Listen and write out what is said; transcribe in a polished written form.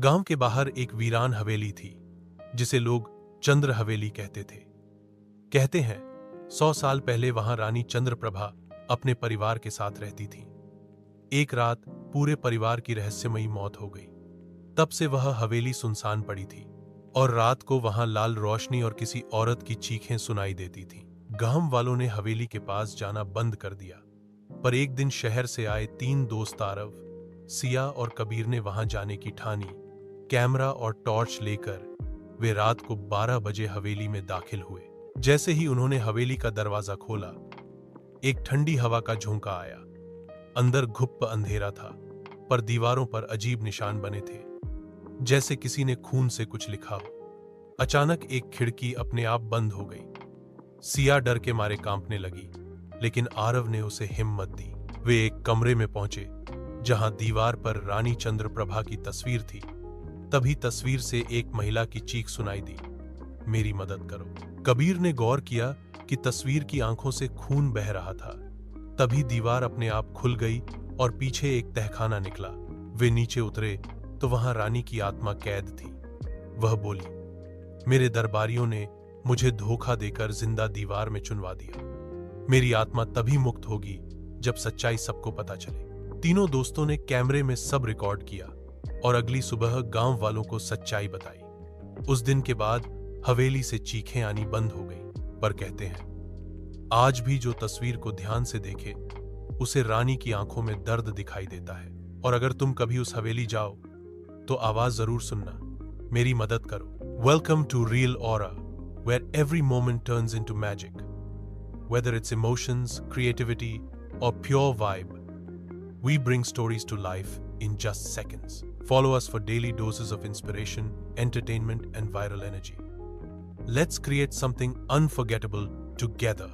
गांव के बाहर एक वीरान हवेली थी जिसे लोग चंद्र हवेली कहते थे। कहते हैं 100 साल पहले वहां रानी चंद्रप्रभा अपने परिवार के साथ रहती थी। एक रात पूरे परिवार की रहस्यमयी मौत हो गई। तब से वह हवेली सुनसान पड़ी थी और रात को वहां लाल रोशनी और किसी औरत की चीखें सुनाई देती थीं। गांव वालों ने हवेली के पास जाना बंद कर दिया, पर एक दिन शहर से आए 3 दोस्त आरव, सिया और कबीर ने वहां जाने की ठानी। कैमरा और टॉर्च लेकर वे रात को 12 बजे हवेली में दाखिल हुए। जैसे ही उन्होंने हवेली का दरवाजा खोला, एक ठंडी हवा का झोंका आया। अंदर घुप्प अंधेरा था, पर दीवारों पर अजीब निशान बने थे, जैसे किसी ने खून से कुछ लिखा हो। अचानक एक खिड़की अपने आप बंद हो गई। सिया डर के मारे कांपने लगी, लेकिन आरव ने उसे हिम्मत दी। वे एक कमरे में पहुंचे जहां दीवार पर रानी चंद्रप्रभा की तस्वीर थी। तभी तस्वीर से एक महिला की चीख सुनाई दी, मेरी मदद करो। कबीर ने गौर किया कि तस्वीर की आंखों से खून बह रहा था। तभी दीवार अपने आप खुल गई और पीछे एक तहखाना निकला। वे नीचे उतरे तो वहां रानी की आत्मा कैद थी। वह बोली, मेरे दरबारियों ने मुझे धोखा देकर जिंदा दीवार में चुनवा दिया। मेरी आत्मा तभी मुक्त होगी जब सच्चाई सबको पता चले। तीनों दोस्तों ने कैमरे में सब रिकॉर्ड किया और अगली सुबह गांव वालों को सच्चाई बताई। उस दिन के बाद हवेली से चीखें आनी बंद हो गई। पर कहते हैं, आज भी जो तस्वीर को ध्यान से देखे उसे रानी की आंखों में दर्द दिखाई देता है। और अगर तुम कभी उस हवेली जाओ तो आवाज जरूर सुनना, मेरी मदद करो। Welcome to real aura, where every moment turns into magic, whether it's emotions, creativity और pure vibe, we bring stories to life in just seconds. Follow us for daily doses of inspiration, entertainment, and viral energy. Let's create something unforgettable together.